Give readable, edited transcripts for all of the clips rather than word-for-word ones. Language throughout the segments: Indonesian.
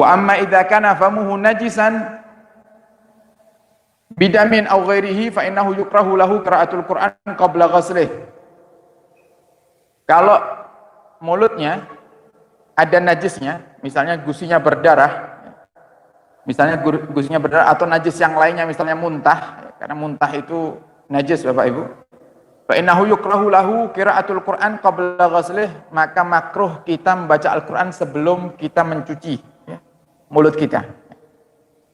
Wa amma idza kana famuhu najisan bidamin aw ghairihi fa innahu yukrahu lahu qiraatul Qur'an qabla ghaslih. Kalau mulutnya ada najisnya, misalnya gusinya berdarah, atau najis yang lainnya, misalnya muntah, karena muntah itu najis Bapak Ibu. Fa innahu yukrahu lahu qiraatul Qur'an qabla ghaslih, maka makruh kita membaca Al-Qur'an sebelum kita mencuci mulut kita.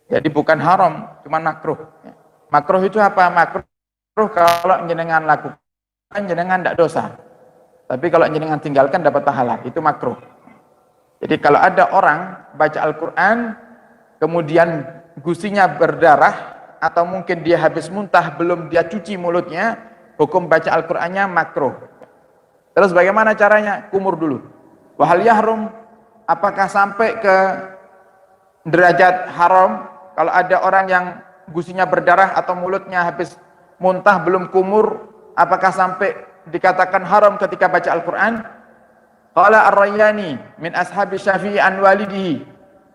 Jadi bukan haram, cuma makruh. Makruh itu apa? Makruh kalau jenengan lakukan, jenengan tidak dosa. Tapi kalau jenengan tinggalkan dapat pahala, itu makruh. Jadi kalau ada orang baca Al-Qur'an kemudian gusinya berdarah, atau mungkin dia habis muntah belum dia cuci mulutnya, hukum baca Al-Qur'annya makruh. Terus bagaimana caranya? Kumur dulu. Wahal yahrum, apakah sampai ke derajat haram kalau ada orang yang gusinya berdarah atau mulutnya habis muntah belum kumur, apakah sampai dikatakan haram ketika baca Al-Qur'an? Qala Ar-Rayyani min ashabi Syafi'i an walidihi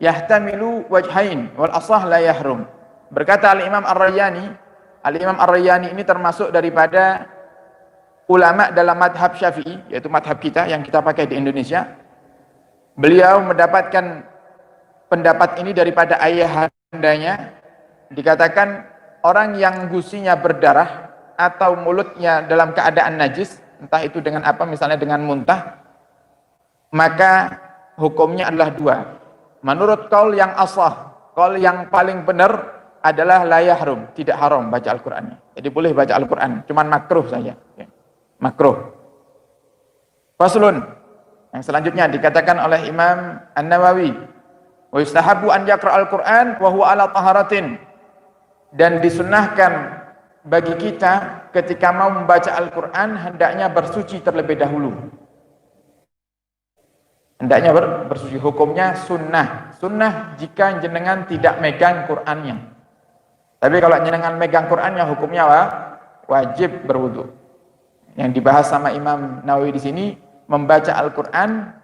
yahtamilu wajhain wal asah la yahrum. Berkata Al-Imam Ar-Rayyani ini termasuk daripada ulama dalam madhab Syafi'i, yaitu madhab kita yang kita pakai di Indonesia. Beliau mendapatkan pendapat ini daripada ayahandanya. Dikatakan orang yang gusinya berdarah atau mulutnya dalam keadaan najis, entah itu dengan apa, misalnya dengan muntah, maka hukumnya adalah dua. Menurut qaul yang asah, qaul yang paling benar adalah la yahrum, tidak haram baca Al-Qur'annya. Jadi boleh baca Al-Qur'an, cuman makruh saja. Makruh. Faslun. Yang selanjutnya dikatakan oleh Imam An-Nawawi, wa yustahabu an yaqra al-Qur'an wa huwa ala taharatin. Dan disunnahkan bagi kita ketika mau membaca Al-Qur'an hendaknya bersuci terlebih dahulu. Hendaknya bersuci, hukumnya sunnah. Sunnah jika jenengan tidak megang Qur'annya. Tapi kalau jenengan megang Qur'annya, hukumnya wajib berwudu. Yang dibahas sama Imam Nawawi di sini, membaca Al-Qur'an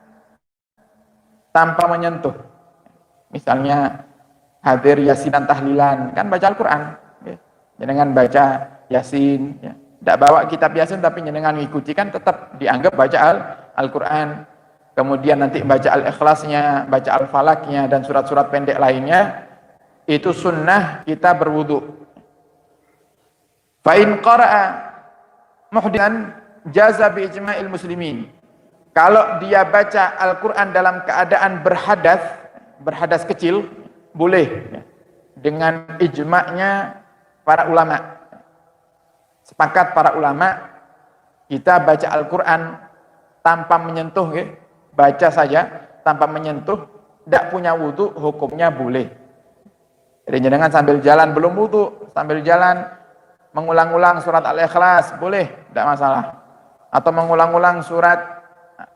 tanpa menyentuh. Misalnya hadir Yasin dan tahlilan, kan baca Al-Qur'an. Jenengan baca Yasin, tidak bawa kitab Yasin tapi jenengan mengikuti, kan tetap dianggap baca Al-Qur'an. Kemudian nanti baca Al-Ikhlasnya, baca Al-Falaknya, dan surat-surat pendek lainnya, itu sunnah kita berwudu. Fa in qara'a muhditsan jaza bi ijma'il muslimin. Kalau dia baca Al-Qur'an dalam keadaan berhadas kecil, boleh dengan ijma'nya para ulama. Sepakat para ulama, kita baca Al-Qur'an tanpa menyentuh, baca saja tanpa menyentuh, tidak punya wudu, hukumnya boleh. Jadi jangan sambil jalan belum wudu, sambil jalan mengulang-ulang surat Al-Ikhlas, boleh, tidak masalah. Atau mengulang-ulang surat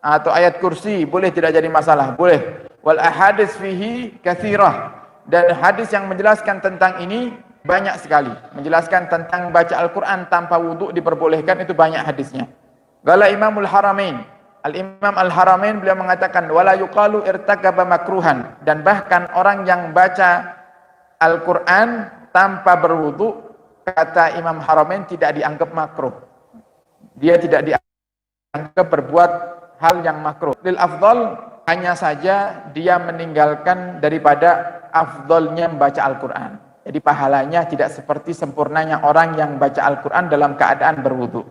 atau ayat kursi, boleh, tidak jadi masalah, boleh. Wal ahadits fihi katsirah. Dan hadis yang menjelaskan tentang ini banyak sekali. Menjelaskan tentang baca Al-Qur'an tanpa wudu diperbolehkan, itu banyak hadisnya. Qala Imamul Haramain, Al-Imam Al-Haramain beliau mengatakan wala yuqalu irtakaba makruhan, dan bahkan orang yang baca Al-Qur'an tanpa berwudu, kata Imam Haramain, tidak dianggap makruh. Dia tidak dianggap berbuat hal yang makruh. Lil afdal, hanya saja dia meninggalkan daripada afdalnya membaca Al-Qur'an. Jadi pahalanya tidak seperti sempurnanya orang yang baca Al-Qur'an dalam keadaan berwudu.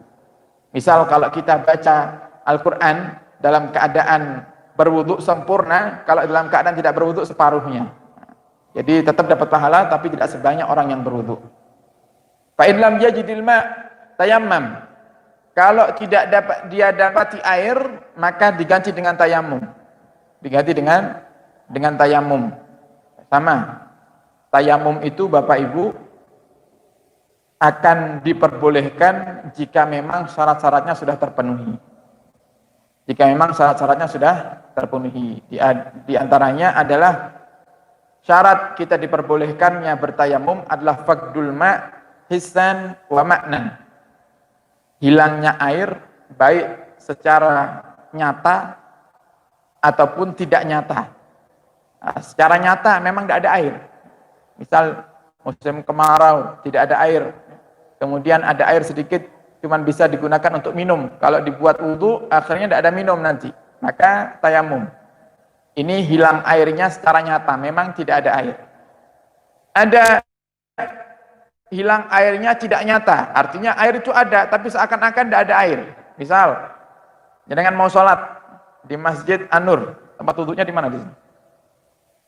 Misal kalau kita baca Al-Qur'an dalam keadaan berwudu sempurna, kalau dalam keadaan tidak berwudu separuhnya. Jadi tetap dapat pahala tapi tidak sebanyak orang yang berwudu. Fa in lam yajidil ma tayammam. Kalau tidak dapat dia dapati air, maka diganti dengan tayamum. Diganti dengan tayamum. Sama. Tayamum itu Bapak Ibu akan diperbolehkan jika memang syarat-syaratnya sudah terpenuhi. Jika memang syarat-syaratnya sudah terpenuhi. Di antaranya adalah syarat kita diperbolehkannya bertayamum adalah faqdul ma' hissan wa ma'nan. Hilangnya air baik secara nyata ataupun tidak nyata. Nah, secara nyata memang tidak ada air. Misal musim kemarau tidak ada air, kemudian ada air sedikit, cuman bisa digunakan untuk minum. Kalau dibuat wudu akhirnya tidak ada minum nanti, maka tayamum. Ini hilang airnya secara nyata, memang tidak ada air. Ada hilang airnya tidak nyata, artinya air itu ada tapi seakan-akan tidak ada air. Misal jenengan mau sholat di Masjid An-Nur, tempat wudhunya di mana di sini?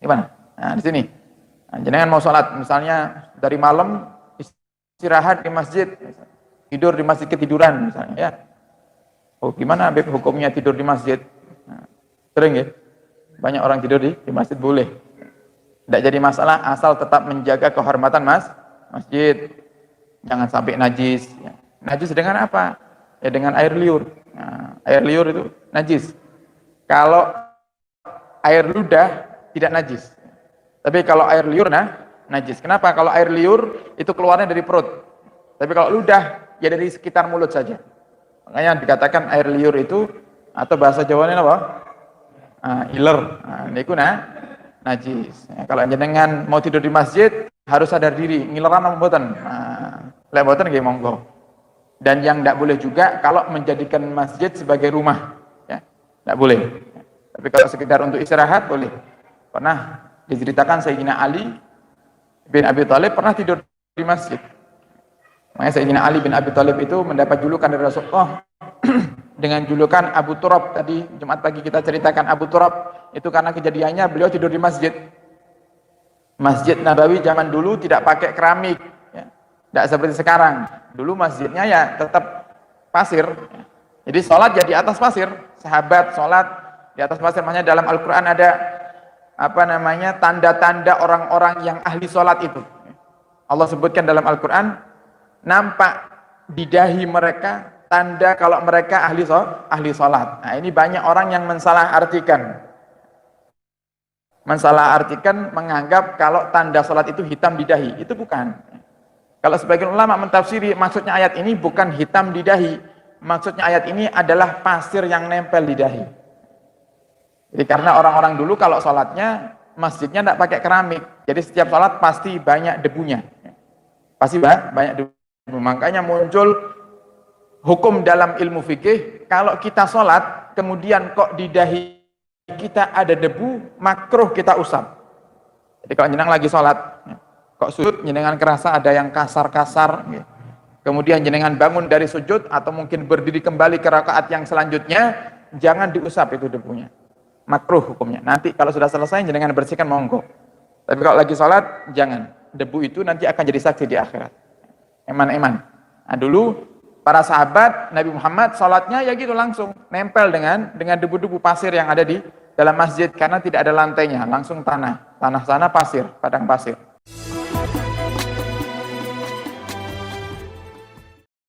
Di mana? Nah, di sini. Nah, jenengan mau sholat, misalnya dari malam istirahat di masjid, tidur di masjid ketiduran misalnya, ya. Oh, gimana Beb hukumnya tidur di masjid? Nah, sering ya? Banyak orang tidur di masjid, boleh. Tidak jadi masalah asal tetap menjaga kehormatan masjid. Jangan sampai najis. Ya. Najis dengan apa? Ya dengan air liur. Nah, air liur itu najis. Kalau air ludah tidak najis. Tapi kalau air liur najis. Kenapa? Kalau air liur itu keluarnya dari perut. Tapi kalau ludah ya dari sekitar mulut saja. Makanya dikatakan air liur itu atau bahasa Jawanya apa? Iler. Niku najis. Ya, kalau jenengan mau tidur di masjid harus sadar diri, ngileran apa mboten? Lek mboten nggih monggo. Dan yang tidak boleh juga kalau menjadikan masjid sebagai rumah, ya. Tidak boleh. Tapi kalau sekedar untuk istirahat boleh. Pernah diceritakan Sayyidina Ali bin Abi Thalib pernah tidur di masjid. Makanya Sayyidina Ali bin Abi Thalib itu mendapat julukan dari Rasulullah dengan julukan Abu Turab. Tadi Jumat pagi kita ceritakan Abu Turab itu karena kejadiannya beliau tidur di masjid. Masjid Nabawi zaman dulu tidak pakai keramik, ya. Tidak seperti sekarang. Dulu masjidnya ya tetap pasir. Jadi sholat ya di atas pasir. Sahabat sholat di atas pasir. Makanya dalam Al-Quran ada tanda-tanda orang-orang yang ahli sholat itu. Allah sebutkan dalam Al-Quran, nampak di dahi mereka tanda kalau mereka ahli sholat. Nah, ini banyak orang yang mensalah artikan, menganggap kalau tanda sholat itu hitam di dahi. Itu bukan. Kalau sebagian ulama mentafsiri, maksudnya ayat ini bukan hitam di dahi, maksudnya ayat ini adalah pasir yang nempel di dahi. Jadi karena orang-orang dulu kalau sholatnya masjidnya tidak pakai keramik, jadi setiap sholat pasti banyak debunya, pasti banyak debu. Makanya muncul hukum dalam ilmu fikih, kalau kita sholat kemudian kok di dahi kita ada debu, makruh kita usap. Jadi kalau jenengan lagi sholat, kok sujud jenengan kerasa ada yang kasar-kasar, kemudian jenengan bangun dari sujud atau mungkin berdiri kembali ke rakaat yang selanjutnya, jangan diusap itu debunya. Makruh hukumnya. Nanti kalau sudah selesai jenengan bersihkan monggo. Tapi kalau lagi sholat jangan. Debu itu nanti akan jadi saksi di akhirat. Eman-eman. Nah, dulu para sahabat Nabi Muhammad sholatnya ya gitu langsung nempel dengan debu-debu pasir yang ada di dalam masjid karena tidak ada lantainya, langsung tanah sana pasir, padang pasir.